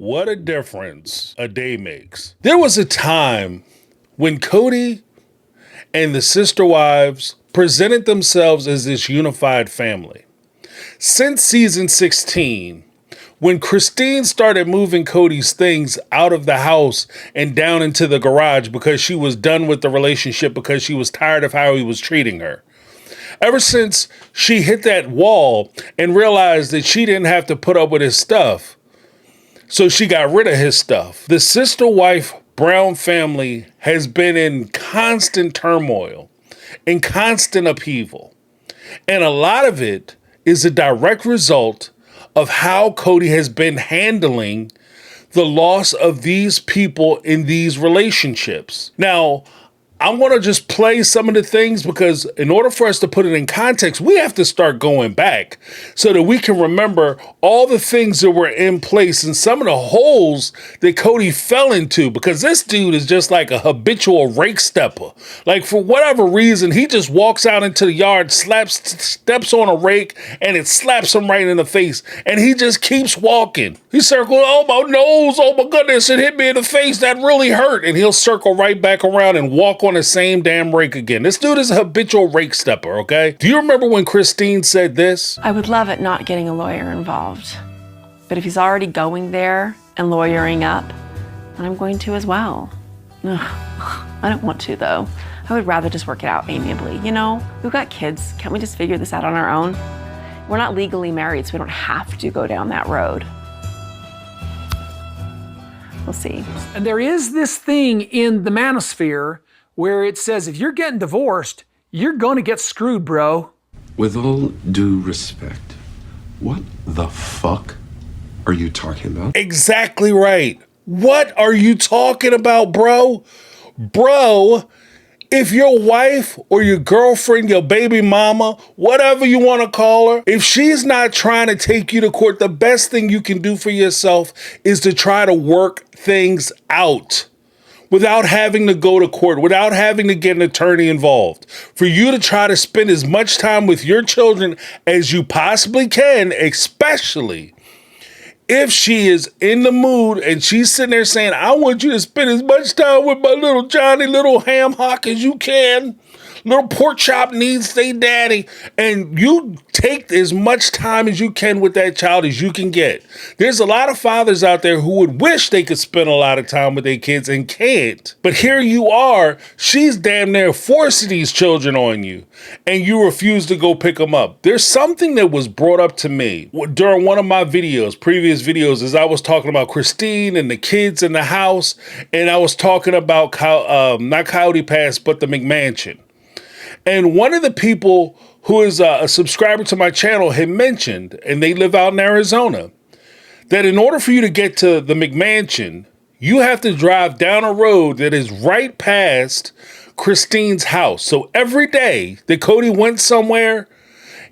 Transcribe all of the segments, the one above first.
What a difference a day makes. There was a time when Kody and the sister wives presented themselves as this unified family. Since season 16, when Christine started moving Kody's things out of the house and down into the garage because she was done with the relationship because she was tired of how he was treating her. Ever since she hit that wall and realized that she didn't have to put up with his stuff, so she got rid of his stuff. The sister wife Brown family has been in constant turmoil, in constant upheaval. And a lot of it is a direct result of how Kody has been handling the loss of these people in these relationships. Now, I want to just play some of the things because in order for us to put it in context, we have to start going back so that we can remember all the things that were in place and some of the holes that Kody fell into, because this dude is just like a habitual rake stepper. Like, for whatever reason, he just walks out into the yard, steps on a rake, and it slaps him right in the face. And he just keeps walking. He circles, oh my nose, oh my goodness, it hit me in the face, that really hurt. And he'll circle right back around and walk on the same damn rake again. This dude is a habitual rake stepper, okay? Do you remember when Christine said this? I would love it not getting a lawyer involved. But if he's already going there and lawyering up, then I'm going to as well. Ugh, I don't want to, though. I would rather just work it out amiably. You know, we've got kids. Can't we just figure this out on our own? We're not legally married, so we don't have to go down that road. We'll see. And there is this thing in the manosphere where it says if you're getting divorced, you're going to get screwed, bro. With all due respect, what the fuck are you talking about? Exactly right. What are you talking about, bro? Bro, if your wife or your girlfriend, your baby mama, whatever you want to call her, if she's not trying to take you to court, the best thing you can do for yourself is to try to work things out without having to go to court, without having to get an attorney involved. For you to try to spend as much time with your children as you possibly can, especially if she is in the mood and she's sitting there saying, I want you to spend as much time with my little Johnny, little ham hock as you can. Little pork chop needs their daddy. And you take as much time as you can with that child as you can get. There's a lot of fathers out there who would wish they could spend a lot of time with their kids and can't. But here you are, she's damn near forcing these children on you, and you refuse to go pick them up. There's something that was brought up to me during one of my previous videos, as I was talking about Christine and the kids in the house, and I was talking about not Kody Pass, but the McMansion. And one of the people who is a subscriber to my channel had mentioned, and they live out in Arizona, that in order for you to get to the McMansion, you have to drive down a road that is right past Christine's house. So every day that Kody went somewhere,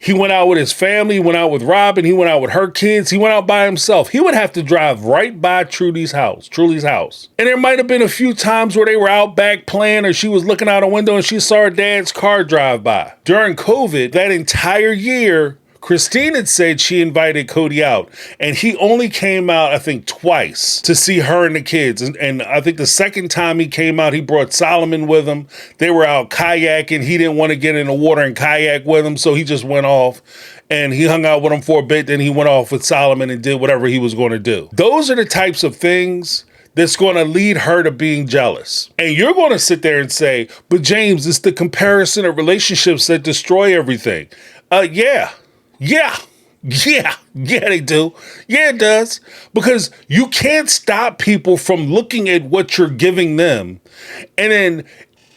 he went out with his family, he went out with Robin, he went out with her kids, he went out by himself. He would have to drive right by Trudy's house. And there might have been a few times where they were out back playing, or she was looking out a window and she saw her dad's car drive by. During COVID, that entire year, Christine had said she invited Kody out, and he only came out, I think, twice to see her and the kids. And I think the second time he came out, he brought Solomon with him. They were out kayaking. He didn't want to get in the water and kayak with him, so he just went off and he hung out with him for a bit. Then he went off with Solomon and did whatever he was going to do. Those are the types of things that's going to lead her to being jealous. And you're going to sit there and say, but James, it's the comparison of relationships that destroy everything. Yeah, they do. Yeah, it does. Because you can't stop people from looking at what you're giving them. And then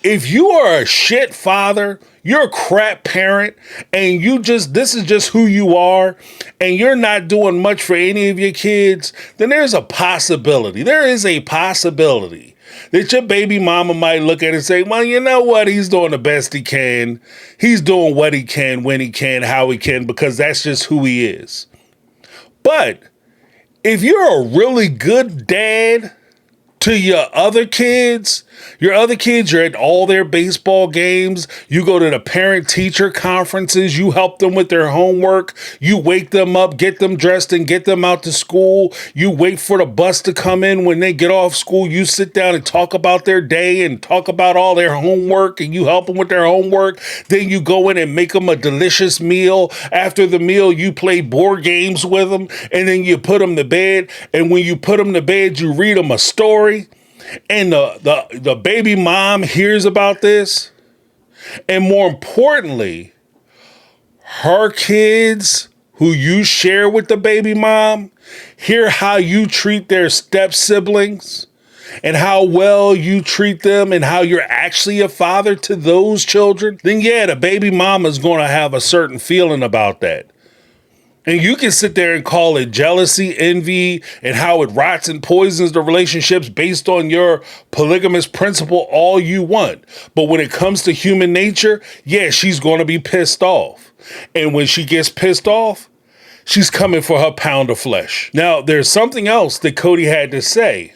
if you are a shit father, you're a crap parent, and this is just who you are, and you're not doing much for any of your kids, then there's a possibility. There is a possibility that your baby mama might look at it and say, well, you know what? He's doing the best he can. He's doing what he can, when he can, how he can, because that's just who he is. But if you're a really good dad to your other kids, you're at all their baseball games. You go to the parent-teacher conferences. You help them with their homework. You wake them up, get them dressed, and get them out to school. You wait for the bus to come in when they get off school. You sit down and talk about their day and talk about all their homework, and you help them with their homework. Then you go in and make them a delicious meal. After the meal, you play board games with them, and then you put them to bed. And when you put them to bed, you read them a story. And the baby mom hears about this. And more importantly, her kids who you share with the baby mom hear how you treat their step siblings and how well you treat them and how you're actually a father to those children. Then yeah, the baby mama is going to have a certain feeling about that. And you can sit there and call it jealousy, envy, and how it rots and poisons the relationships based on your polygamous principle all you want. But when it comes to human nature, yeah, she's going to be pissed off. And when she gets pissed off, she's coming for her pound of flesh. Now, there's something else that Kody had to say.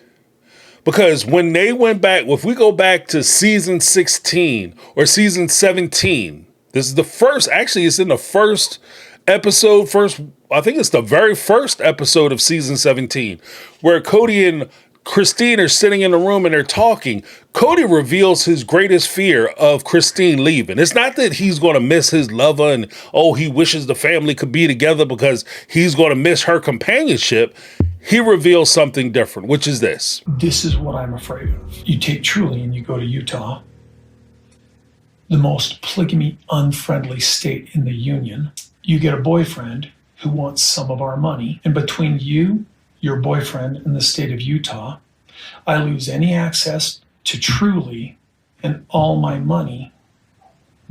Because when they went back, if we go back to season 16 or season 17, this is the first, actually, it's in the first episode, I think it's the very first episode of season 17, where Kody and Christine are sitting in the room and they're talking. Kody reveals his greatest fear of Christine leaving. It's not that he's going to miss his lover and, he wishes the family could be together because he's going to miss her companionship. He reveals something different, which is this. This is what I'm afraid of. You take Truly and you go to Utah, the most polygamy unfriendly state in the union. You get a boyfriend who wants some of our money. And between you, your boyfriend, and the state of Utah, I lose any access to Truly and all my money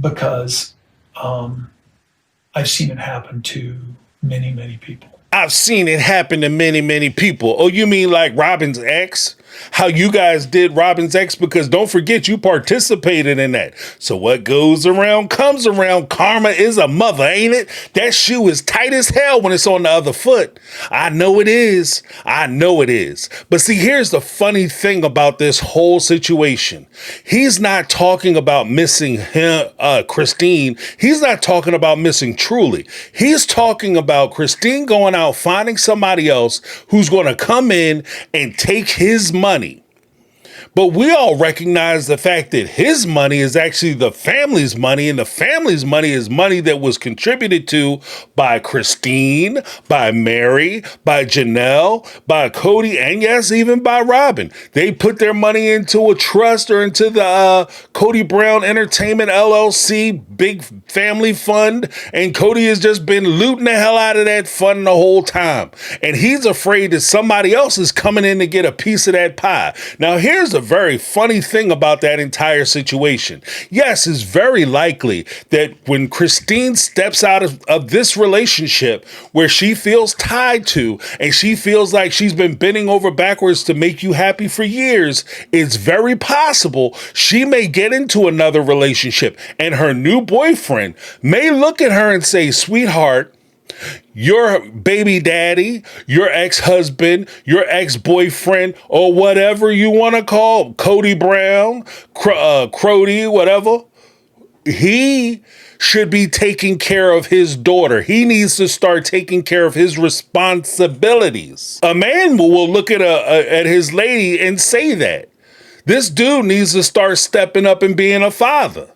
because I've seen it happen to many, many people. I've seen it happen to many, many people. Oh, you mean like Robin's ex? How you guys did Robin's ex? Because don't forget, you participated in that. So what goes around comes around. Karma is a mother, ain't it? That shoe is tight as hell when it's on the other foot. I know it is. I know it is. But see, here's the funny thing about this whole situation. He's not talking about missing him, Christine. He's not talking about missing Truly. He's talking about Christine going out, finding somebody else who's going to come in and take his money. But we all recognize the fact that his money is actually the family's money, and the family's money is money that was contributed to by Christine, by Mary, by Janelle, by Kody, and yes, even by Robin. They put their money into a trust or into the Kody Brown Entertainment LLC big family fund, and Kody has just been looting the hell out of that fund the whole time. And he's afraid that somebody else is coming in to get a piece of that pie. Now, here's the very funny thing about that entire situation. Yes, it's very likely that when Christine steps out of this relationship where she feels tied to and she feels like she's been bending over backwards to make you happy for years, it's very possible she may get into another relationship and her new boyfriend may look at her and say, "Sweetheart, your baby daddy, your ex-husband, your ex-boyfriend, or whatever you want to call Kody Brown, Crody, whatever, he should be taking care of his daughter. He needs to start taking care of his responsibilities." A man will look at his lady and say that. This dude needs to start stepping up and being a father.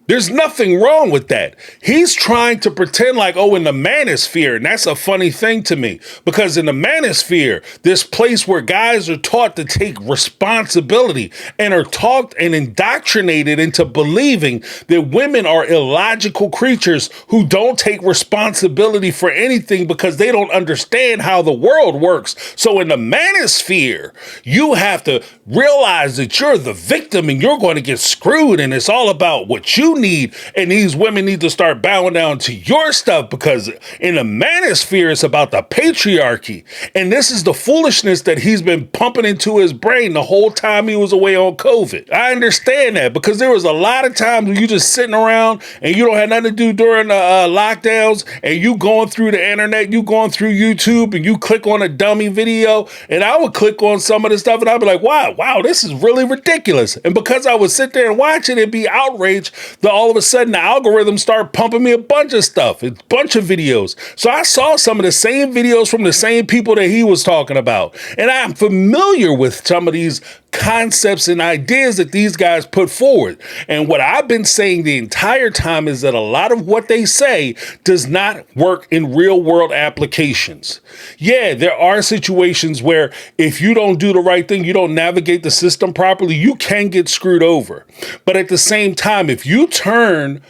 There's nothing wrong with that. He's trying to pretend like, in the manosphere. And that's a funny thing to me, because in the manosphere, this place where guys are taught to take responsibility and are taught and indoctrinated into believing that women are illogical creatures who don't take responsibility for anything because they don't understand how the world works. So in the manosphere, you have to realize that you're the victim and you're going to get screwed. And it's all about what you need, and these women need to start bowing down to your stuff, because in the manosphere, it's about the patriarchy. And this is the foolishness that he's been pumping into his brain the whole time he was away on COVID. I understand that, because there was a lot of times when you just sitting around and you don't have nothing to do during the lockdowns, and you going through the internet, you going through YouTube, and you click on a dummy video, and I would click on some of the stuff and I'd be like, wow, this is really ridiculous. And because I would sit there and watch it and be outraged, that all of a sudden the algorithm start pumping me a bunch of stuff, a bunch of videos. So I saw some of the same videos from the same people that he was talking about. And I'm familiar with some of these concepts and ideas that these guys put forward. And what I've been saying the entire time is that a lot of what they say does not work in real world applications. Yeah, there are situations where if you don't do the right thing, you don't navigate the system properly, you can get screwed over. But at the same time, if you turn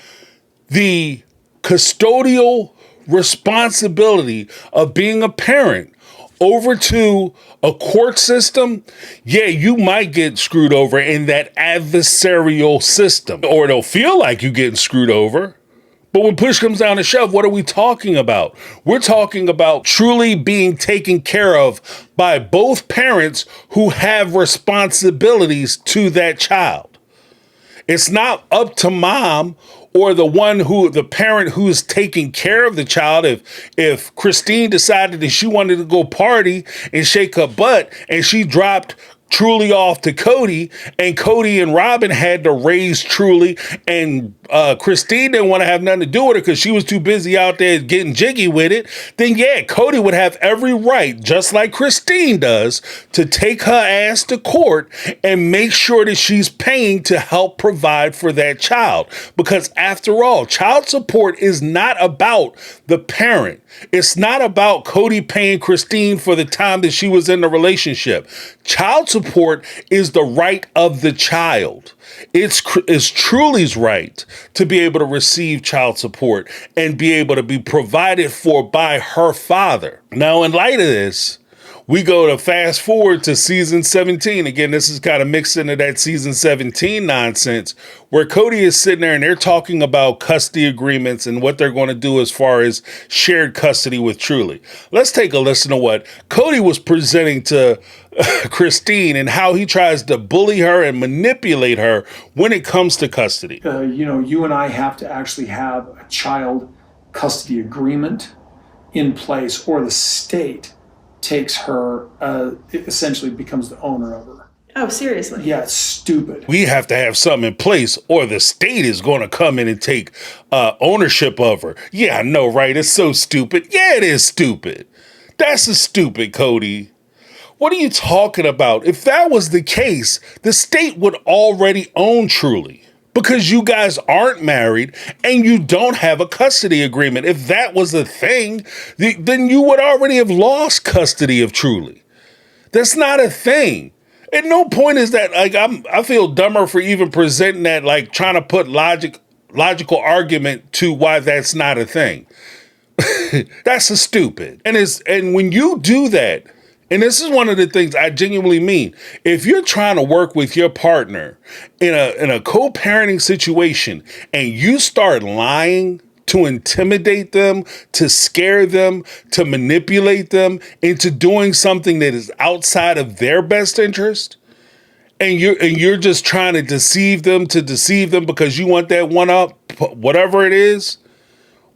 the custodial responsibility of being a parent over to a court system, yeah, you might get screwed over in that adversarial system, or it'll feel like you're getting screwed over. But when push comes down to shove, what are we talking about? We're talking about truly being taken care of by both parents who have responsibilities to that child. It's not up to mom or the parent who's taking care of the child. If Christine decided that she wanted to go party and shake her butt, and she dropped Truly off to Kody, and Kody and Robin had to raise Truly, and Christine didn't want to have nothing to do with her because she was too busy out there getting jiggy with it, then yeah, Kody would have every right, just like Christine does, to take her ass to court and make sure that she's paying to help provide for that child. Because after all, child support is not about the parent. It's not about Kody paying Christine for the time that she was in the relationship. Child support is the right of the child. It's Truly's right to be able to receive child support and be able to be provided for by her father. Now, in light of this, we go to fast forward to season 17. Again, this is kind of mixed into that season 17 nonsense where Kody is sitting there and they're talking about custody agreements and what they're going to do as far as shared custody with Truly. Let's take a listen to what Kody was presenting to Christine and how he tries to bully her and manipulate her when it comes to custody. You and I have to actually have a child custody agreement in place, or the state takes her, essentially becomes the owner of her. Oh, seriously? Yeah, it's stupid. We have to have something in place or the state is going to come in and take ownership of her. Yeah, I know, right? It's so stupid. Yeah, it is stupid. That's a stupid, Kody. What are you talking about? If that was the case, the state would already own Truly. Because you guys aren't married and you don't have a custody agreement. If that was a thing, then you would already have lost custody of Truly. That's not a thing. At no point is that, like, I feel dumber for even presenting that, like trying to put logical argument to why that's not a thing. That's a stupid. And when you do that, and this is one of the things I genuinely mean. If you're trying to work with your partner in a co-parenting situation and you start lying to intimidate them, to scare them, to manipulate them into doing something that is outside of their best interest, and you're just trying to deceive them because you want that one up, whatever it is.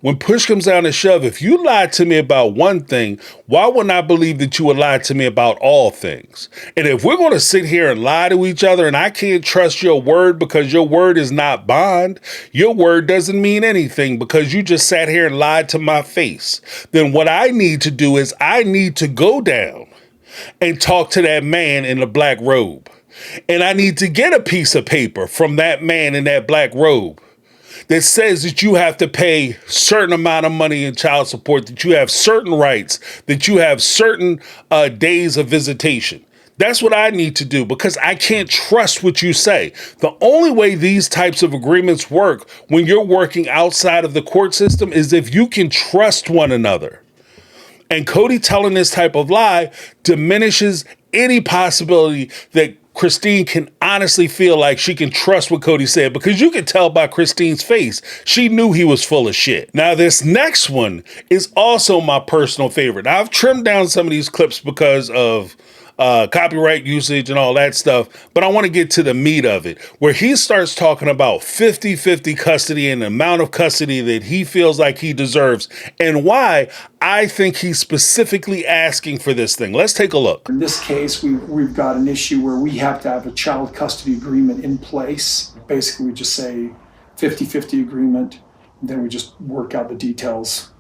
When push comes down to shove, if you lied to me about one thing, why wouldn't I believe that you would lie to me about all things? And if we're going to sit here and lie to each other and I can't trust your word because your word is not bond, your word doesn't mean anything because you just sat here and lied to my face, then what I need to do is I need to go down and talk to that man in the black robe. And I need to get a piece of paper from that man in that black robe that says that you have to pay a certain amount of money in child support, that you have certain rights, that you have certain days of visitation. That's what I need to do because I can't trust what you say. The only way these types of agreements work when you're working outside of the court system is if you can trust one another. And Kody telling this type of lie diminishes any possibility that Christine can honestly feel like she can trust what Kody said, because you can tell by Christine's face, she knew he was full of shit. Now, this next one is also my personal favorite. Now, I've trimmed down some of these clips because of copyright usage and all that stuff, but I want to get to the meat of it, where he starts talking about 50-50 custody and the amount of custody that he feels like he deserves, and why I think he's specifically asking for this thing. Let's take a look. In this case, we've got an issue where we have to have a child custody agreement in place. Basically, we just say 50-50 agreement, and then we just work out the details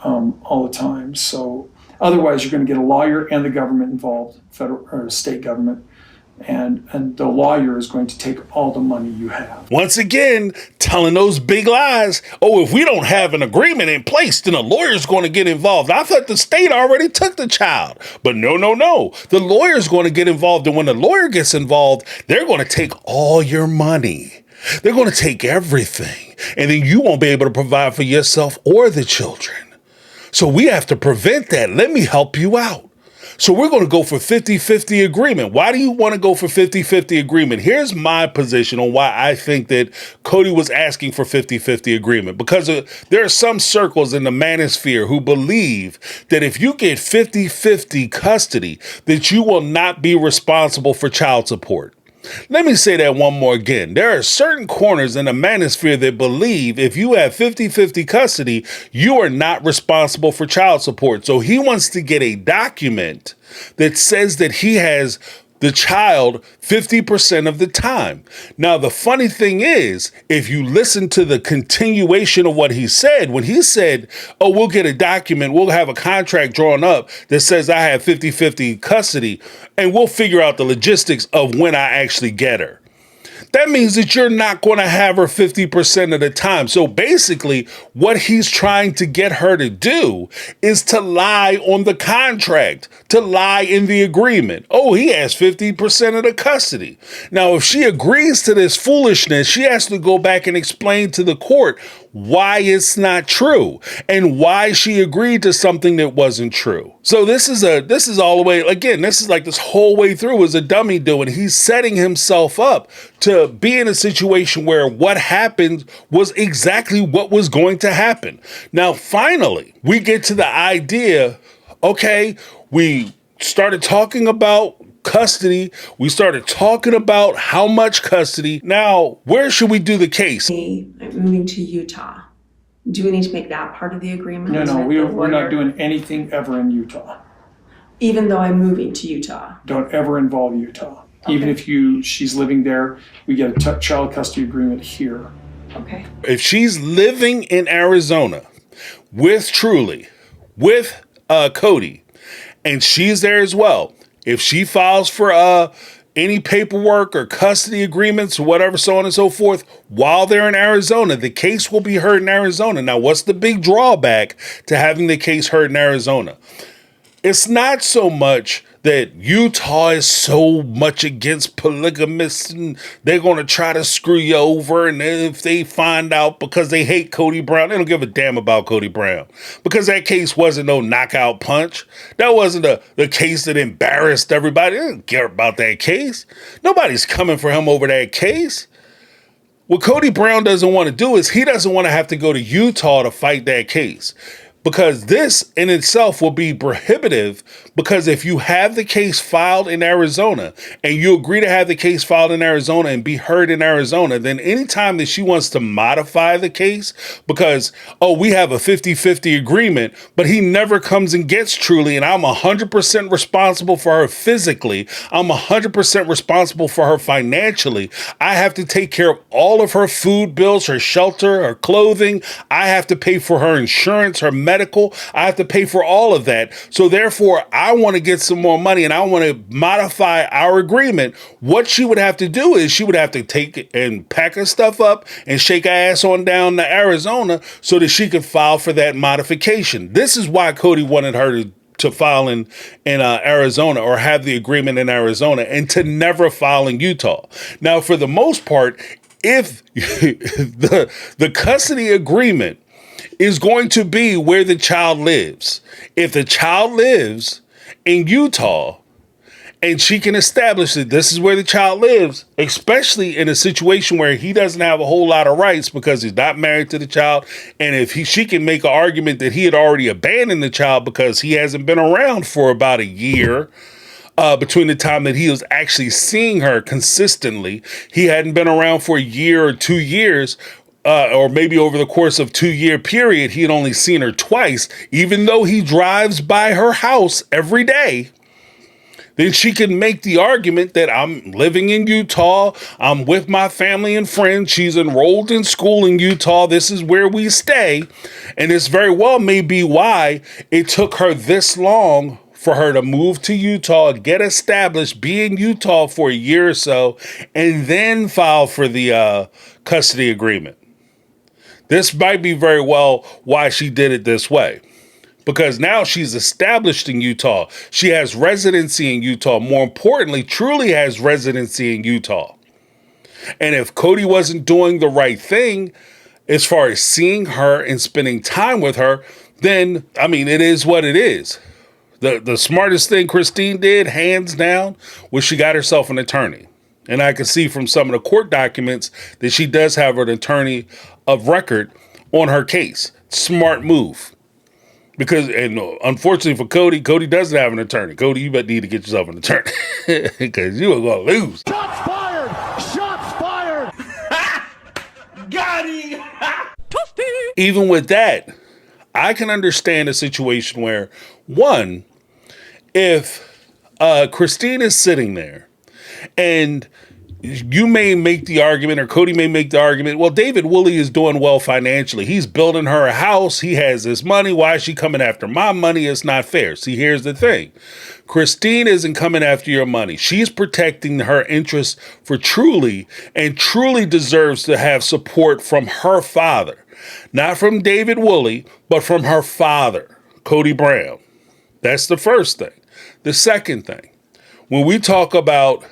all the time. So otherwise, you're going to get a lawyer and the government involved, federal or state government, and the lawyer is going to take all the money you have. Once again, telling those big lies. Oh, if we don't have an agreement in place, then a lawyer's going to get involved. I thought the state already took the child. But no. The lawyer's going to get involved. And when the lawyer gets involved, they're going to take all your money. They're going to take everything. And then you won't be able to provide for yourself or the children. So we have to prevent that. Let me help you out. So we're going to go for 50-50 agreement. Why do you want to go for 50-50 agreement? Here's my position on why I think that Kody was asking for 50-50 agreement. Because there are some circles in the manosphere who believe that if you get 50-50 custody, that you will not be responsible for child support. Let me say that one more again. There are certain corners in the manosphere that believe if you have 50-50 custody, you are not responsible for child support. So he wants to get a document that says that he has the child 50% of the time. Now, the funny thing is, if you listen to the continuation of what he said, when he said, oh, we'll get a document, we'll have a contract drawn up that says I have 50-50 custody, and we'll figure out the logistics of when I actually get her. That means that you're not going to have her 50% of the time. So basically, what he's trying to get her to do is to lie on the contract, to lie in the agreement. Oh, he has 50% of the custody. Now, if she agrees to this foolishness, she has to go back and explain to the court why it's not true and why she agreed to something that wasn't true. So this is all the way, again, this is like this whole way through is a dummy doing. He's setting himself up to be in a situation where what happened was exactly what was going to happen. Now, finally, we get to the idea, okay, we started talking about custody. We started talking about how much custody. Now, where should we do the case? I'm moving to Utah. Do we need to make that part of the agreement? No, we're not doing anything ever in Utah. Even though I'm moving to Utah? Don't ever involve Utah. Okay. Even if she's living there, we get a child custody agreement here. Okay. If she's living in Arizona with Truly, with Kody, and she's there as well, if she files for any paperwork or custody agreements or whatever, so on and so forth, while they're in Arizona, the case will be heard in Arizona. Now, what's the big drawback to having the case heard in Arizona? It's not so much that Utah is so much against polygamists and they're going to try to screw you over. And if they find out because they hate Kody Brown, they don't give a damn about Kody Brown. Because that case wasn't no knockout punch. That wasn't the case that embarrassed everybody. They didn't care about that case. Nobody's coming for him over that case. What Kody Brown doesn't want to do is he doesn't want to have to go to Utah to fight that case. Because this in itself will be prohibitive, because if you have the case filed in Arizona and you agree to have the case filed in Arizona and be heard in Arizona, then anytime that she wants to modify the case because, oh, we have a 50-50 agreement, but he never comes and gets Truly and I'm 100% responsible for her physically, I'm 100% responsible for her financially, I have to take care of all of her food bills, her shelter, her clothing, I have to pay for her insurance, her medical, I have to pay for all of that. So therefore, I want to get some more money and I want to modify our agreement. What she would have to do is she would have to take and pack her stuff up and shake her ass on down to Arizona so that she could file for that modification. This is why Kody wanted her to file in Arizona or have the agreement in Arizona and to never file in Utah. Now, for the most part, if the custody agreement is going to be where the child lives. If the child lives in Utah and she can establish that this is where the child lives, especially in a situation where he doesn't have a whole lot of rights because he's not married to the child. And if she can make an argument that he had already abandoned the child because he hasn't been around for about a year, between the time that he was actually seeing her consistently, he hadn't been around for a year or 2 years, or maybe over the course of 2-year period, he had only seen her twice, even though he drives by her house every day. Then she can make the argument that I'm living in Utah, I'm with my family and friends, she's enrolled in school in Utah, this is where we stay, and this very well may be why it took her this long for her to move to Utah, get established, be in Utah for a year or so, and then file for the custody agreement. This might be very well why she did it this way. Because now she's established in Utah. She has residency in Utah. More importantly, truly has residency in Utah. And if Kody wasn't doing the right thing as far as seeing her and spending time with her, then, I mean, it is what it is. The smartest thing Christine did, hands down, was she got herself an attorney. And I can see from some of the court documents that she does have an attorney of record on her case. Smart move. Because, and unfortunately for Kody doesn't have an attorney. Kody, you better need to get yourself an attorney. Because you are going to lose. Shots fired! Shots fired! Got him! Even with that, I can understand a situation where, one, if Christine is sitting there and you may make the argument, or Kody may make the argument, well, David Woolley is doing well financially. He's building her a house. He has this money. Why is she coming after my money? It's not fair. See, here's the thing. Christine isn't coming after your money. She's protecting her interests for Truly, and Truly deserves to have support from her father. Not from David Woolley, but from her father, Kody Brown. That's the first thing. The second thing, when we talk about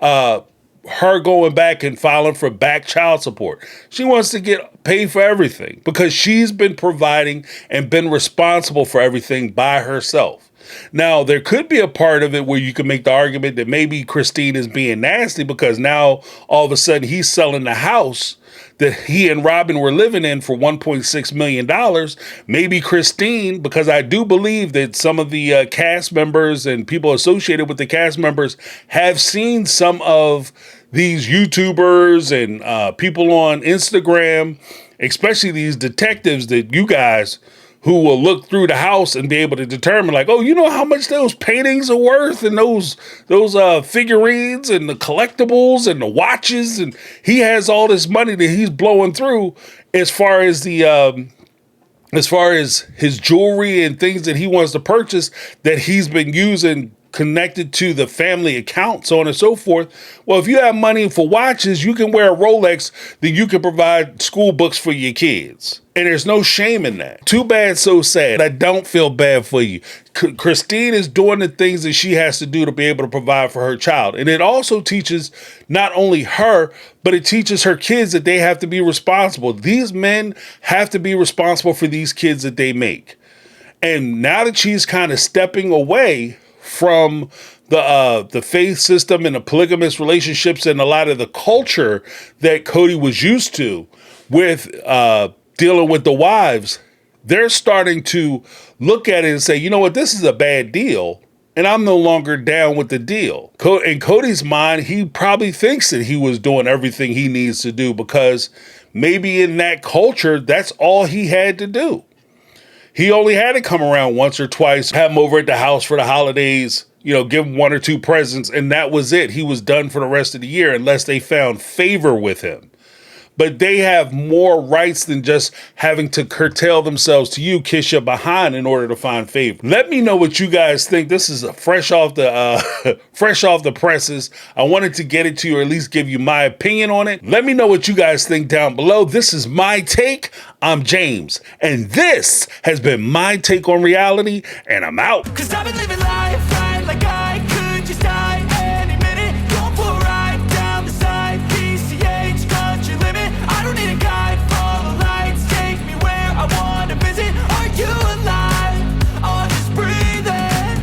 her going back and filing for back child support, she wants to get paid for everything because she's been providing and been responsible for everything by herself. Now, there could be a part of it where you can make the argument that maybe Christine is being nasty because now all of a sudden he's selling the house that he and Robin were living in for $1.6 million. Maybe Christine, because I do believe that some of the cast members and people associated with the cast members have seen some of these YouTubers and people on Instagram, especially these detectives that you guys who will look through the house and be able to determine, like, oh, you know how much those paintings are worth and those figurines and the collectibles and the watches, and he has all this money that he's blowing through as far as his jewelry and things that he wants to purchase that he's been using connected to the family account, so on and so forth. Well, if you have money for watches, you can wear a Rolex, then you can provide school books for your kids. And there's no shame in that. Too bad, so sad. I don't feel bad for you. Christine is doing the things that she has to do to be able to provide for her child. And it also teaches not only her, but it teaches her kids that they have to be responsible. These men have to be responsible for these kids that they make. And now that she's kind of stepping away from the faith system and the polygamous relationships and a lot of the culture that Kody was used to with dealing with the wives, they're starting to look at it and say, you know what, this is a bad deal, and I'm no longer down with the deal. In Kody's mind, he probably thinks that he was doing everything he needs to do because maybe in that culture, that's all he had to do. He only had to come around once or twice, have him over at the house for the holidays, you know, give him 1 or 2 presents, and that was it. He was done for the rest of the year unless they found favor with him. But they have more rights than just having to curtail themselves to you, kiss your behind in order to find favor. Let me know what you guys think. This is fresh off the presses. I wanted to get it to you, or at least give you my opinion on it. Let me know what you guys think down below. This is My Take. I'm James, and this has been My Take on Reality, and I'm out. 'Cause I've been living life right like I